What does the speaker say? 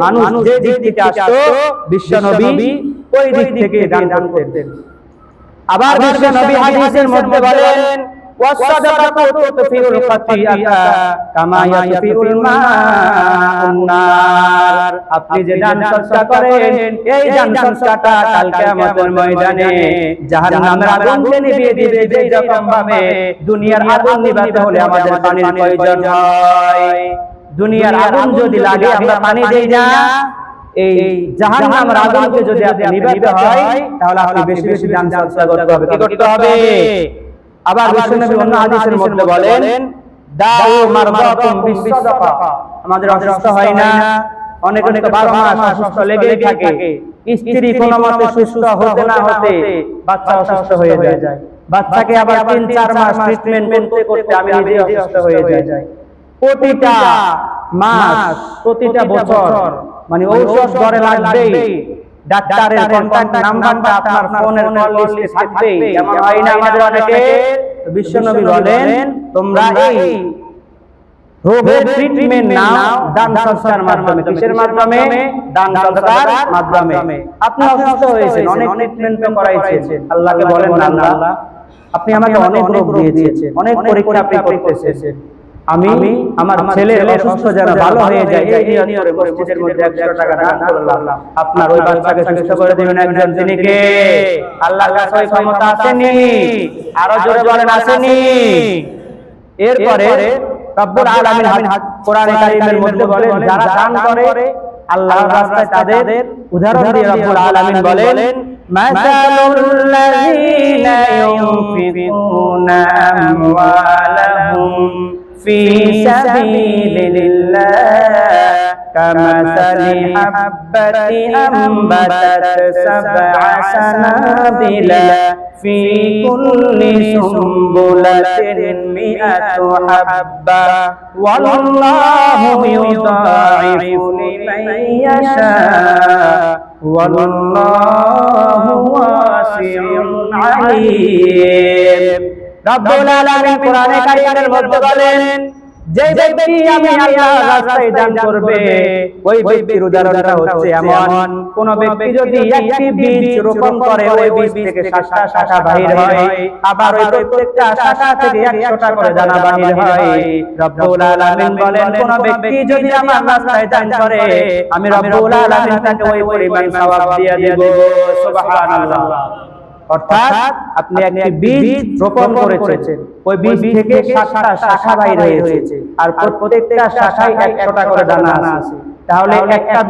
মানুষ যে দিক থেকে আসতো বিশ্ব নবী ওই দিক থেকে দান করতেন। আবার বিশ্ব নবী হাদিসের মধ্যে বলেন ওয়াসসাদাকাতু তুতফিউল খাতিআতা কামা ইয়াতফিউল মাউন নার। আপনি যে দান সদকা করেন এই দান সদকাটা কাল কিয়ামতের ময়দানে জাহান্নামের আগুনকে নিভিয়ে দিবে। যেই রকম ভাবে দুনিয়ার আগুন নিভাতে হলে আমাদের পানির প্রয়োজন হয়, দুনিয়ার আগুন যদি লাগে আমরা পানি দেই না, এই জাহান্নামের আগুনকে যদি আপনি নিভাতে হয় তাহলে আপনি বেশি বেশি দান সদকা করতে হবে। কি করতে হবে? আবার বিশ্বনবী অন্য হাদিসের মধ্যে বলেন দাউ মারদাতুম বিসসাদাকা। আমাদের অসুস্থ হয় না, অনেক অনেক 12 মাস অসুস্থ লেগেই থাকে, স্ত্রী কোনমতে সুস্থ হতে না হতে বাচ্চা অসুস্থ হয়ে যায়, বাচ্চাকে আবার 3-4 মাস ট্রিটমেন্ট করতে করতে আমি নিজে অসুস্থ হয়ে যাই। প্রতিটা মাস প্রতিটা বছর মানে ঔষধ ঘরে লাগবেই, ডাক্তারের কন্টাক্ট নাম্বারটা আপনার ফোনের কল লিস্টে থাকবেই। এমন হয় না আমাদের অনেকে? বিশ্বনবী বলেন তোমরা এই রোগের ট্রিটমেন্ট নাও দান সদকার মাধ্যমে। কিসের মাধ্যমে? দান সদকার মাধ্যমে। আপনি অসুস্থ হয়েছেন, অনেক ট্রিটমেন্ট তো করাইছেন, আল্লাহকে বলেন না আল্লাহ আপনি আমাকে অনেক রোগ দিয়েছেন, অনেক পরীক্ষা আপনি করতেছেন, আমি আমার ছেলের অসুস্থ যেন ভালো হয়ে যায় এই নিয়ত করে মসজিদের মধ্যে 100 টাকা দান করলাম। আপনার ওই বাচ্চাকে সুস্থ করে দিবেন একজন, তিনি কে? আল্লাহর কাছে ওই ক্ষমতা আসেনি? আরো জোরে বলেন আসেনি? এরপরে রব্বুল আলামিন কোরআনে কারীমের মধ্যে বলেন যারা দান করে আল্লাহর রাস্তায় তাদের উদাহরণ দিয়ে রব্বুল আলামিন বলেন মাসালুল লাযিনা ইউনফিকুনা আমওয়ালাহুম في سبيل الله كمثل حبة أنبتت 7 سنابل في كل سنبلة 100 حبة والله يضاعف لمن يشاء والله واسع عليم। রব্বুল আলামিন কোরআনে কারীমের মধ্যে বলেন যে ব্যক্তি আমি আল্লাহর রাস্তায় দান করবে ওই ব্যক্তির উদাহরণটা হচ্ছে এমন, কোন ব্যক্তি যদি একটি বীজ রোপণ করে ওই বীজ থেকে 7টা শাখা বাহির হয়, আবার ওই প্রত্যেকটা শাখা থেকে 100টা করে দানা বাহির হয়। রব্বুল আলামিন বলেন কোন ব্যক্তি যদি আমার রাস্তায় দান করে আমি রব্বুল আলামিন তাকে ওই পরিমাণ সওয়াব দিয়ে দেব। সুবহানাল্লাহ। অর্থাৎ আপনি একটি বীজ রোপণ করেছেন, ওই বীজ থেকে 7টা শাখা বাইর হয়েছে, আর প্রত্যেকটা শাখায় 100টা করে দানা আছে, তাহলে একটা